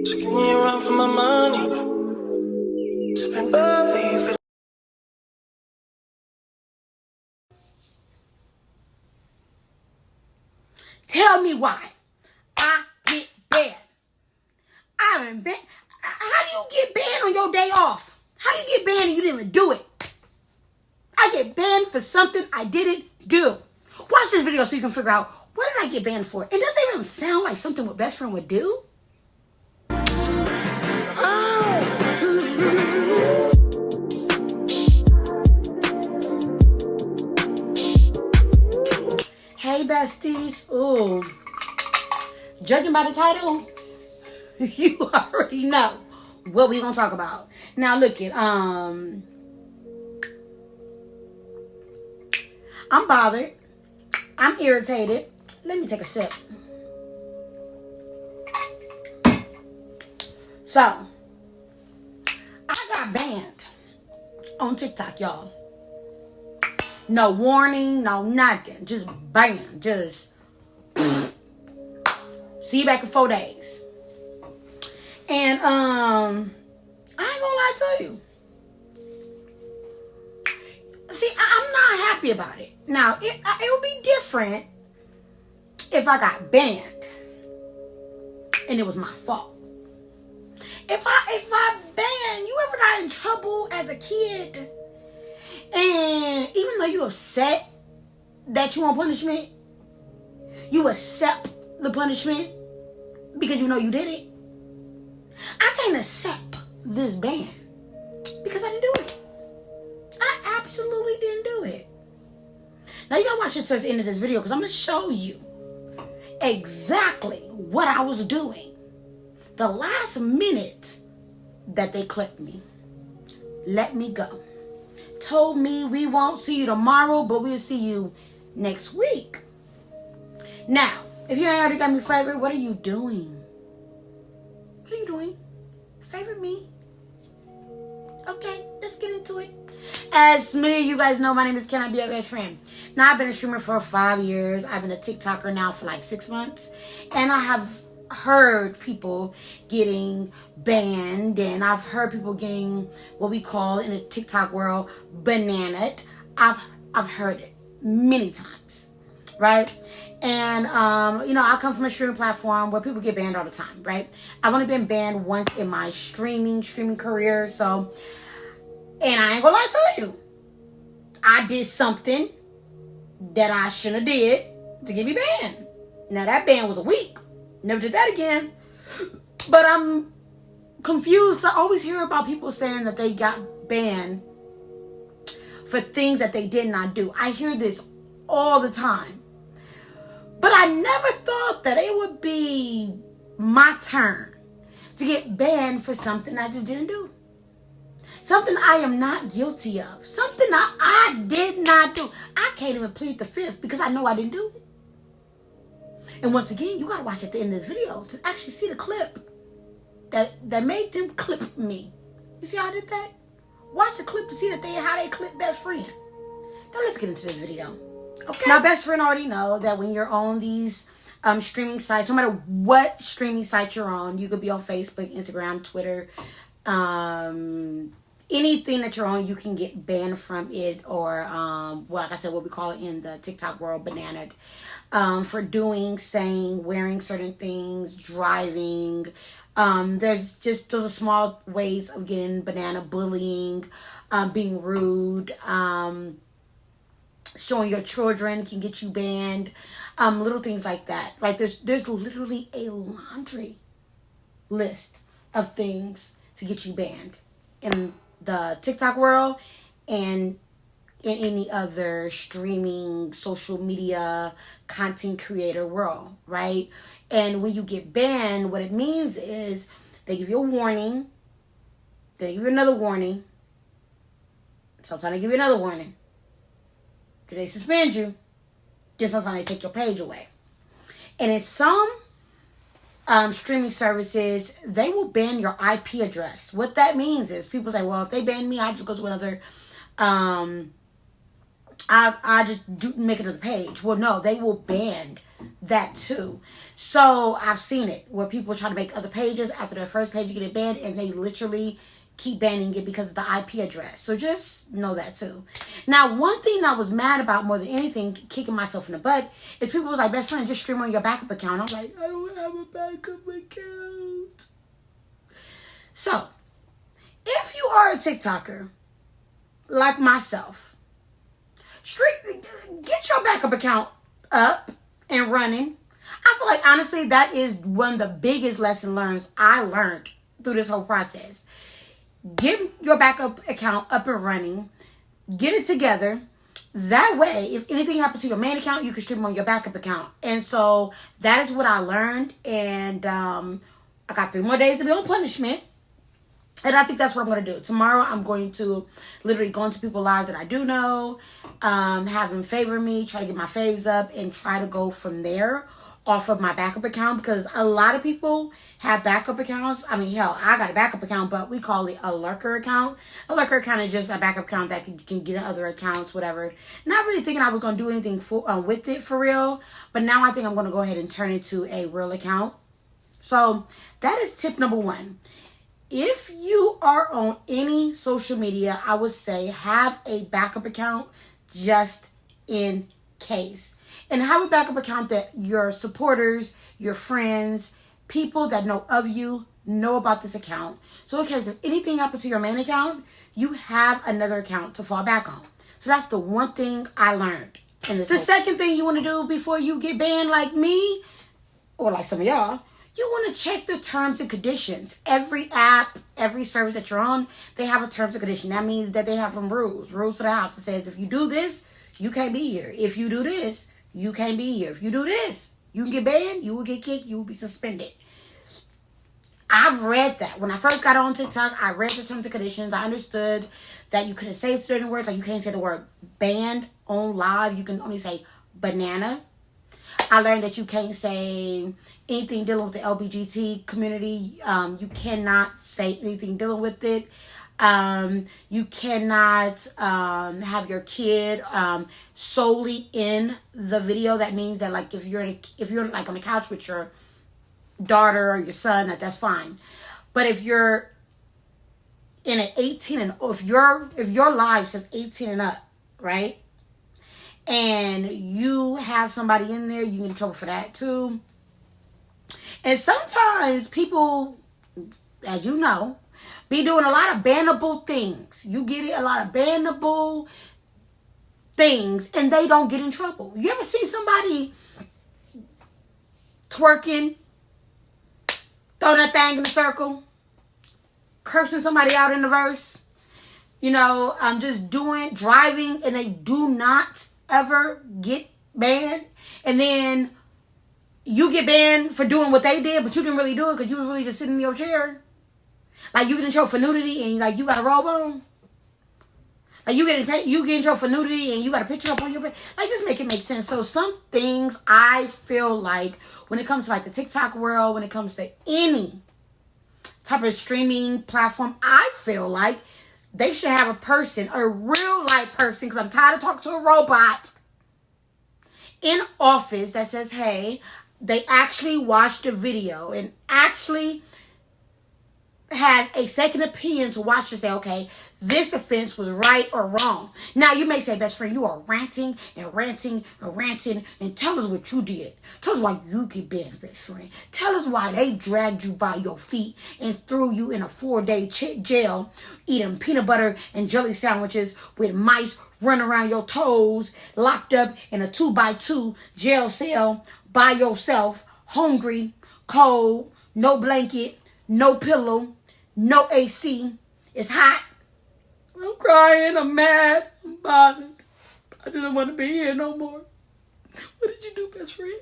So can you run for my money? Sipping bubbly. Tell me why I get banned. I haven't been. How do you get banned on your day off? How do you get banned and you didn't even do it? I get banned for something I didn't do. Watch this video so you can figure out what did I get banned for. And does it even sound like something my best friend would do? Hey besties. Ooh. Judging by the title, you already know what we gonna talk about. Now look it, I'm bothered. I'm irritated. Let me take a sip. So, I got banned on TikTok, y'all. No warning, no nothing. Just banned. Just see you back in 4 days. And I ain't gonna lie to you. See, I'm not happy about it. Now, it would be different if I got banned and it was my fault. If I banned, you ever got in trouble as a kid and even though you upset that you want punishment, you accept the punishment because you know you did it? I can't accept this ban because I didn't do it. I absolutely didn't do it. Now you gotta watch it to the end of this video because I'm gonna show you exactly what I was doing the last minute that they clipped me. Let me go. Told me we won't see you tomorrow, but we'll see you next week. Now, if you ain't already got me favorite, what are you doing? What are you doing? Favorite me? Okay, let's get into it. As many of you guys know, my name is Can I Be Your Best Friend? Now, I've been a streamer for 5 years. I've been a TikToker now for like 6 months. And I have heard people getting banned. And I've heard people getting what we call in the TikTok world, bananaed. I've heard it many times, right? And, I come from a streaming platform where people get banned all the time, right? I've only been banned once in my streaming career. So, and I ain't gonna lie to you. I did something that I shouldn't have did to get me banned. Now, that ban was a week. Never did that again. But I'm confused. I always hear about people saying that they got banned for things that they did not do. I hear this all the time. But I never thought that it would be my turn to get banned for something I just didn't do. Something I am not guilty of. Something I did not do. I can't even plead the fifth because I know I didn't do it. And once again, you got to watch at the end of this video to actually see the clip that made them clip me. You see how I did that? Watch the clip to see how they clip best friend. Now let's get into this video. Okay. Now, best friend already know that when you're on these streaming sites, no matter what streaming site you're on, you could be on Facebook, Instagram, Twitter, anything that you're on, you can get banned from it or, like I said, what we call it in the TikTok world, bananaed, for doing, saying, wearing certain things, driving. Those are small ways of getting banana, bullying, being rude, showing your children can get you banned, little things like that, right? There's literally a laundry list of things to get you banned in the TikTok world and in any other streaming, social media, content creator world, right? And when you get banned, what it means is they give you a warning, they give you another warning, sometimes they give you another warning. They suspend you, then sometimes they take your page away. And in some streaming services, they will ban your IP address. What that means is people say, well, if they ban me, I just go to another, I just make another page. Well, no, they will ban that too. So I've seen it where people try to make other pages after their first page get it banned, and they literally keep banning it because of the IP address. So just know that too. Now, one thing I was mad about more than anything, kicking myself in the butt, is people was like, best friend, just stream on your backup account. I'm like, I don't have a backup account. So, if you are a TikToker, like myself, get your backup account up and running. I feel like, honestly, that is one of the biggest lesson learns I learned through this whole process. Get your backup account up and running. Get it together. That way, if anything happens to your main account, you can stream on your backup account. And so that is what I learned. And I got 3 more days to be on punishment. And I think that's what I'm going to do. Tomorrow, I'm going to literally go into people's lives that I do know, have them favor me, try to get my faves up, and try to go from there off of my backup account, because a lot of people have backup accounts. I mean, hell, I got a backup account, but we call it a lurker account. A lurker account is just a backup account that can get in other accounts, whatever. Not really thinking I was going to do anything with it for real, but now I think I'm going to go ahead and turn it to a real account. So that is tip number 1. If you are on any social media, I would say have a backup account just in case. And have a backup account that your supporters, your friends, people that know of you know about this account. So in case if anything happens to your main account, you have another account to fall back on. So that's the one thing I learned in this. The second thing you want to do before you get banned like me, or like some of y'all, you want to check the terms and conditions. Every app, every service that you're on, they have a terms and condition. That means that they have some rules to the house. It says if you do this, you can't be here. If you do this, you can't be here. If you do this, you can get banned, you will get kicked, you will be suspended. I've read that. When I first got on TikTok, I read the terms and conditions. I understood that you couldn't say certain words. Like you can't say the word banned on live. You can only say banana. I learned that you can't say anything dealing with the LGBT community. You cannot say anything dealing with it. You cannot have your kid solely in the video. That means that like if you're like on the couch with your daughter or your son, that's fine. But if you're in an 18 and if your live says 18 and up, right? And you have somebody in there, you get in trouble for that too. And sometimes people, as you know, be doing a lot of bannable things. You get it? A lot of bannable things, and they don't get in trouble. You ever see somebody twerking, throwing that thing in a circle, cursing somebody out in the verse? You know, just driving, and they do not ever get banned. And then you get banned for doing what they did, but you didn't really do it because you was really just sitting in your chair. Like you get in trouble for nudity and like you got a robe on. Like you get in trouble for nudity and you got a picture up on your bed. Like just make it make sense. So some things I feel like when it comes to like the TikTok world, when it comes to any type of streaming platform, I feel like they should have a person, a real life person, because I'm tired of talking to a robot, in office that says, hey, they actually watched the video and actually has a second opinion to watch and say, okay, this offense was right or wrong. Now, you may say, best friend, you are ranting and ranting and ranting, and tell us what you did. Tell us why you get banned, best friend. Tell us why they dragged you by your feet and threw you in a 4-day jail eating peanut butter and jelly sandwiches with mice running around your toes, locked up in a 2x2 jail cell by yourself, hungry, cold, no blanket, no pillow, no AC. It's hot. I'm crying. I'm mad. I'm bothered. I just don't want to be here no more. What did you do, best friend?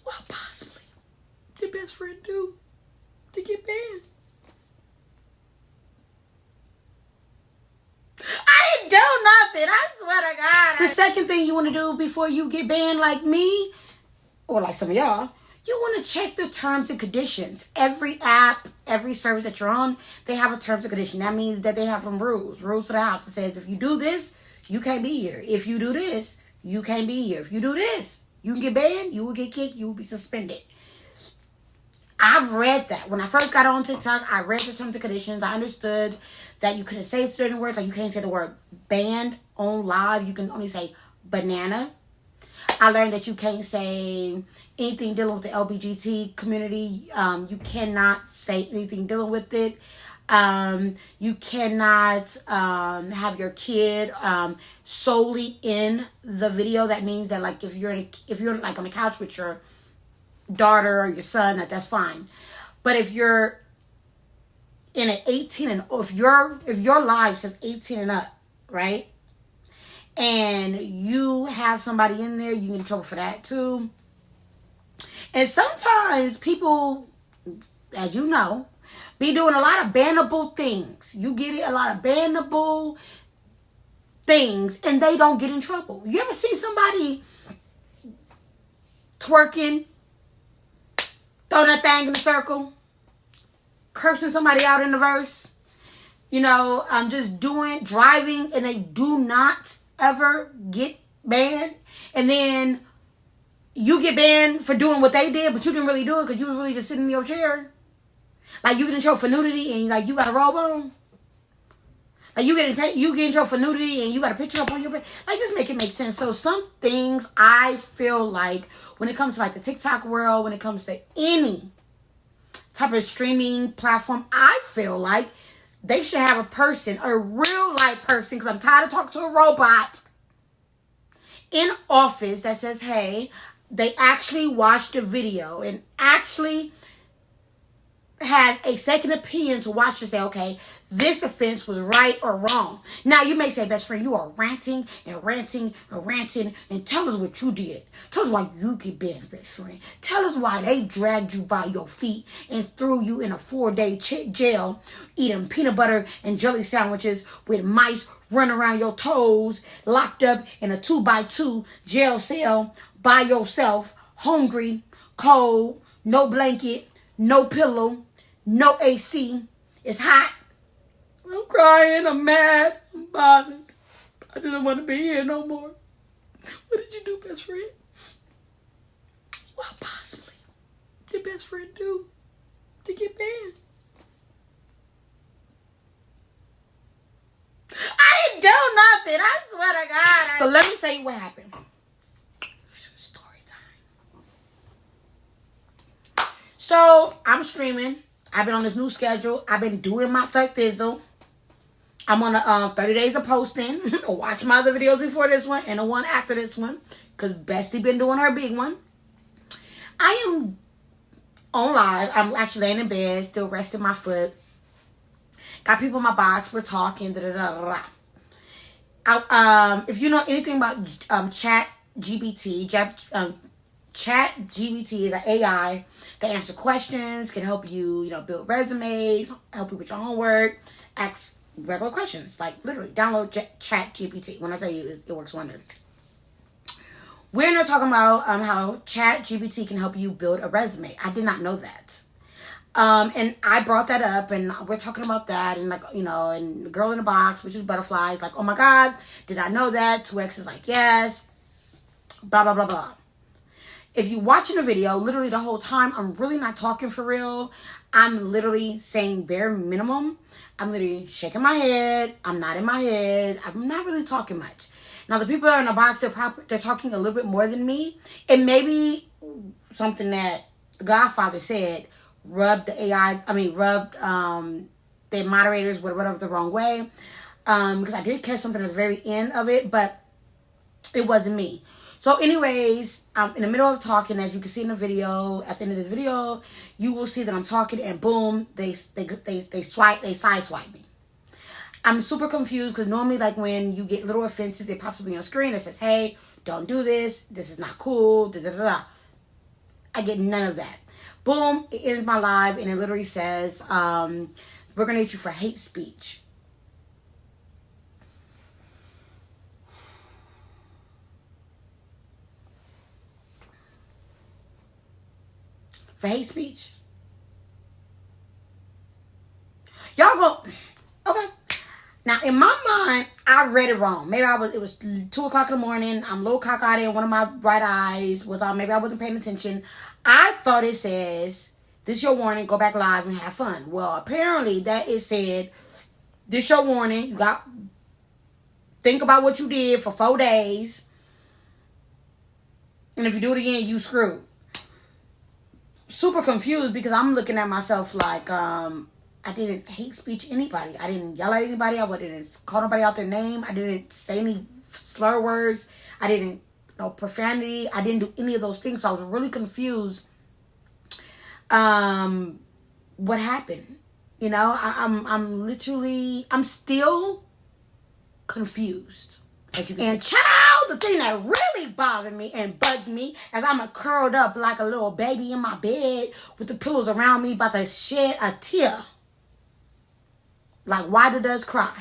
What possibly did best friend do to get banned? I didn't do nothing. I swear to God. The second thing you want to do before you get banned like me, or like some of y'all, you want to check the terms and conditions. Every app, every service that you're on, they have a terms and condition. That means that they have some rules to the house. It says if you do this, you can't be here. If you do this, you can't be here. If you do this, You can get banned, you will get kicked, you will be suspended. I've read that. When I first got on TikTok, I read the terms and conditions. I understood that you couldn't say certain words. Like, you can't say the word banned on live. You can only say banana. I learned that you can't say anything dealing with the LGBT community. You cannot say anything dealing with it. You cannot have your kid solely in the video. That means that, like, if you're like on the couch with your daughter or your son, that's fine. But if you're in an 18 and if your live says 18 and up, right? And you have somebody in there, you get in trouble for that too. And sometimes people, as you know, be doing a lot of bannable things. You get it? A lot of bannable things, and they don't get in trouble. You ever see somebody twerking, throwing that thing in a circle, cursing somebody out in the verse? You know, just driving, and they do not ever get banned. And then you get banned for doing what they did, but you didn't really do it because you was really just sitting in your chair. Like, you get in trouble for nudity and, like, you got a robe on. Like, you get in trouble for nudity and you got a picture up on your bed. Like, just make it make sense. So some things I feel like when it comes to, like, the TikTok world, when it comes to any type of streaming platform, I feel like they should have a person, a real life person, because I'm tired of talking to a robot, in office that says, hey, they actually watched the video and actually has a second opinion to watch and say, okay, this offense was right or wrong. Now, you may say, best friend, you are ranting and ranting and ranting, and tell us what you did. Tell us why you get banned, best friend. Tell us why they dragged you by your feet and threw you in a 4-day jail eating peanut butter and jelly sandwiches with mice running around your toes, locked up in a 2x2 jail cell by yourself, hungry, cold, no blanket, no pillow, no AC. It's hot. I'm crying. I'm mad. I'm bothered. I didn't want to be here no more. What did you do, best friend? What possibly did best friend do to get banned? I didn't do nothing. I swear to God. So let me tell you what happened. Story time. So I'm streaming. I've been on this new schedule. I've been doing my thug thizzle. I'm on a 30 days of posting. Watch my other videos before this one and the one after this one, because Bestie been doing her big one. I am on live. I'm actually laying in bed, still resting my foot. Got people in my box. We're talking. If you know anything about Chat GBT, Chat GBT is an AI that answers questions, can help you, build resumes, help you with your homework, ask regular questions. Like, literally, download Chat GPT. When I tell you, it works wonders. We're not talking about how Chat GPT can help you build a resume. I did not know that. And I brought that up, and we're talking about that, and and the girl in the box, which is butterflies, like, oh my God, did I know that? 2X is like, yes, blah, blah, blah, blah. If you're watching the video, literally the whole time, I'm really not talking for real. I'm literally saying bare minimum. I'm literally shaking my head. I'm nodding my head. I'm not really talking much. Now, the people that are in the box, they're talking a little bit more than me. It may be something that the Godfather said rubbed the moderators, whatever, the wrong way. Because I did catch something at the very end of it, but it wasn't me. So anyways, I'm in the middle of talking. As you can see in the video, at the end of this video, you will see that I'm talking, and boom, they sideswipe me. I'm super confused because normally, like, when you get little offenses, it pops up on your screen that says, hey, don't do this. This is not cool. Da, da, da, da. I get none of that. Boom, it is my live, and it literally says, we're going to hit you for hate speech. For hate speech. Y'all go, okay. Now, in my mind, I read it wrong. Maybe it was 2 o'clock in the morning. I'm a little cockeyed in one of my right eyes. Maybe I wasn't paying attention. I thought it says, this your warning, go back live and have fun. Well, apparently that it said, this your warning, think about what you did for 4 days. And if you do it again, you screwed. Super confused because I'm looking at myself like, I didn't hate speech anybody. I didn't yell at anybody. I didn't call nobody out their name. I didn't say any slur words. I didn't profanity. I didn't do any of those things. So I was really confused. What happened? I'm still confused. And child, the thing that really bothered me and bugged me as I'm curled up like a little baby in my bed with the pillows around me about to shed a tear. Like, why do does cry?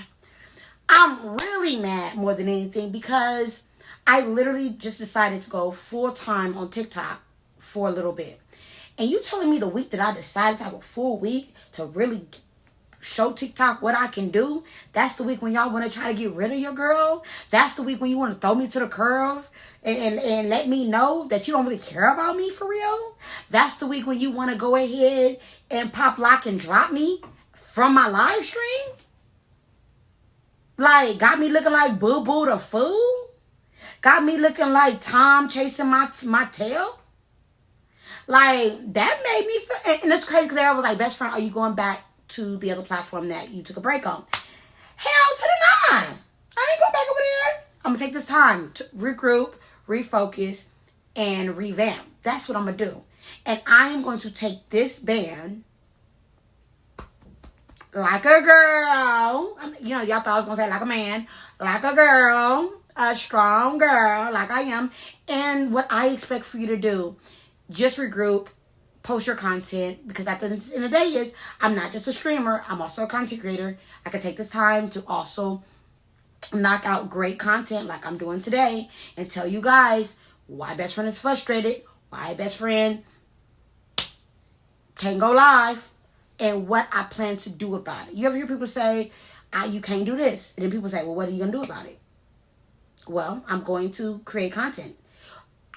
I'm really mad more than anything because I literally just decided to go full time on TikTok for a little bit. And you telling me the week that I decided to have a full week to really show TikTok what I can do, that's the week when y'all want to try to get rid of your girl? That's the week when you want to throw me to the curve and let me know that you don't really care about me for real? That's the week when you want to go ahead and pop, lock, and drop me from my live stream? Like, got me looking like Boo Boo the Fool? Got me looking like Tom chasing my tail? Like, that made me feel... And it's crazy because I was like, best friend, are you going back to the other platform that you took a break on? Hell to the 9. I ain't going back over there. I'm going to take this time to regroup, refocus, and revamp. That's what I'm going to do. And I am going to take this band like a girl. Y'all thought I was going to say like a man. Like a girl. A strong girl like I am. And what I expect for you to do, just regroup, post your content, because at the end of the day is, I'm not just a streamer, I'm also a content creator. I can take this time to also knock out great content like I'm doing today and tell you guys why best friend is frustrated, why best friend can't go live, and what I plan to do about it. You ever hear people say, you can't do this? And then people say, well, what are you going to do about it? Well, I'm going to create content.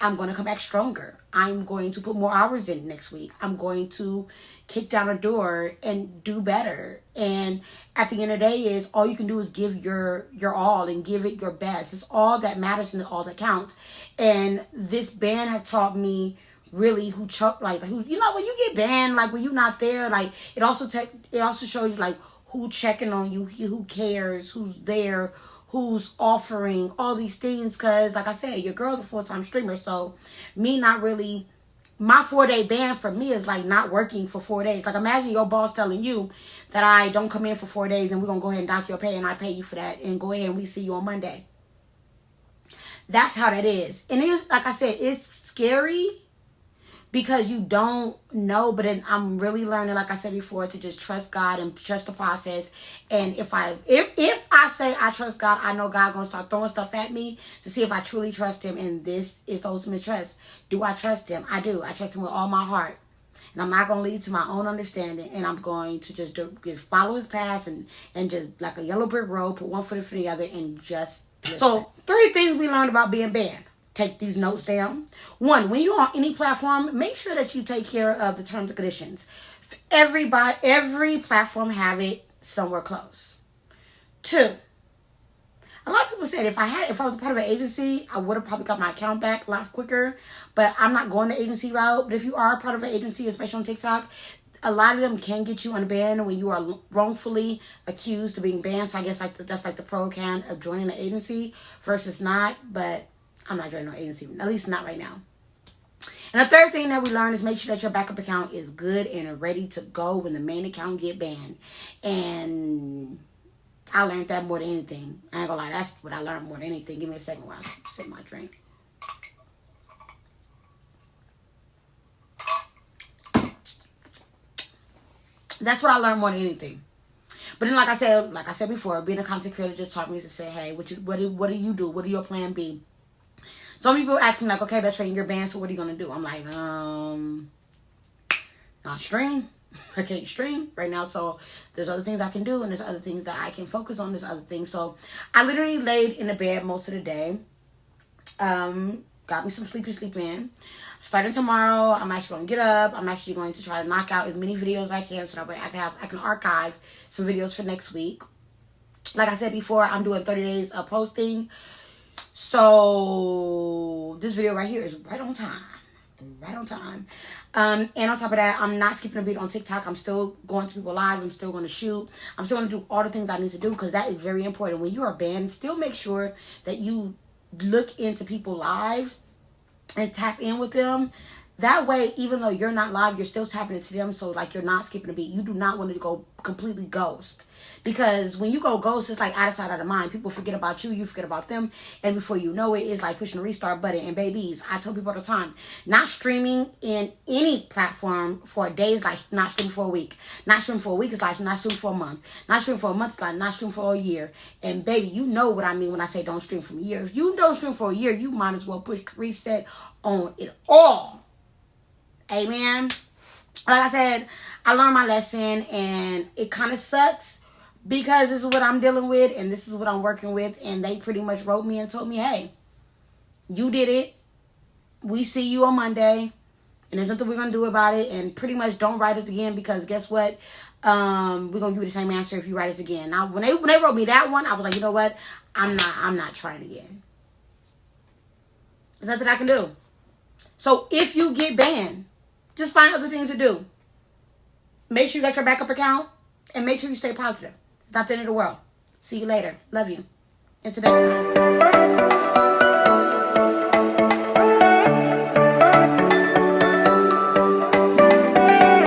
I'm going to come back stronger. I'm going to put more hours in next week. I'm going to kick down a door and do better. And at the end of the day is, all you can do is give your all and give it your best. It's all that matters and all that counts. And this band have taught me really when you get banned, like when you're not there, like it also shows you like who checking on you, who cares, who's there, who's offering all these things. Because like I said, your girl's a full-time streamer, so me not really, my 4-day ban for me is like not working for 4 days. Like imagine your boss telling you that I don't come in for 4 days and we're gonna go ahead and dock your pay and I pay you for that and go ahead and we see you on Monday. That's how that is. And it's, like I said, it's scary because you don't know, but then I'm really learning, like I said before, to just trust God and trust the process. And if I say I trust God, I know God gonna start throwing stuff at me to see if I truly trust him. And this is the ultimate trust. Do I trust him? I do. I trust him with all my heart. And I'm not gonna lead to my own understanding. And I'm going to just follow his path and just like a yellow brick road, put one foot in front of the other and just listen. So 3 things we learned about being banned. Take these notes down. 1, when you're on any platform, make sure that you take care of the terms and conditions. Every platform have it somewhere close. 2, a lot of people said if I was a part of an agency, I would have probably got my account back a lot quicker. But I'm not going the agency route. But if you are a part of an agency, especially on TikTok, a lot of them can get you unbanned when you are wrongfully accused of being banned. So I guess that's like the pro and con of joining the agency versus not. But I'm not joining no agency, at least not right now. And the 3rd thing that we learned is make sure that your backup account is good and ready to go when the main account get banned. And I learned that more than anything. I ain't gonna lie, that's what I learned more than anything. Give me a second while I sip my drink. That's what I learned more than anything. But then, like I said before, being a content creator just taught me to say, hey, what do you do? What do your plan be? Some people ask me like, okay, best friend, you're banned, so what are you gonna do? I'm like, not stream. I can't stream right now, so there's other things I can do, and there's other things that I can focus on. There's other things. So I literally laid in the bed most of the day. Got me some sleep in. Starting tomorrow, I'm actually going to get up. I'm actually going to try to knock out as many videos as I can so that way I can archive some videos for next week. Like I said before, I'm doing 30 days of posting. So this video right here is right on time. Right on time. And on top of that, I'm not skipping a beat on TikTok. I'm still going to people live. I'm still going to shoot. I'm still going to do all the things I need to do because that is very important. When you are banned, still make sure that you look into people's lives and tap in with them. That way, even though you're not live, you're still tapping into them. So, like, you're not skipping a beat. You do not want to go completely ghost. Because when you go ghost, it's like out of sight, out of mind. People forget about you. You forget about them. And before you know it, it's like pushing the restart button. And babies, I tell people all the time, not streaming in any platform for a day is like not streaming for a week. Not streaming for a week is like not streaming for a month. Not streaming for a month is like not streaming for a year. And baby, you know what I mean when I say don't stream for a year. If you don't stream for a year, you might as well push reset on it all. Amen. Like I said, I learned my lesson and it kind of sucks because this is what I'm dealing with and this is what I'm working with. And they pretty much wrote me and told me, hey, you did it. We see you on Monday and there's nothing we're going to do about it. And pretty much don't write us again because guess what? We're going to give you the same answer if you write us again. Now, when they wrote me that one, I was like, you know what? I'm not trying again. There's nothing I can do. So if you get banned, just find other things to do. Make sure you got your backup account. And make sure you stay positive. It's not the end of the world. See you later. Love you. Until next time.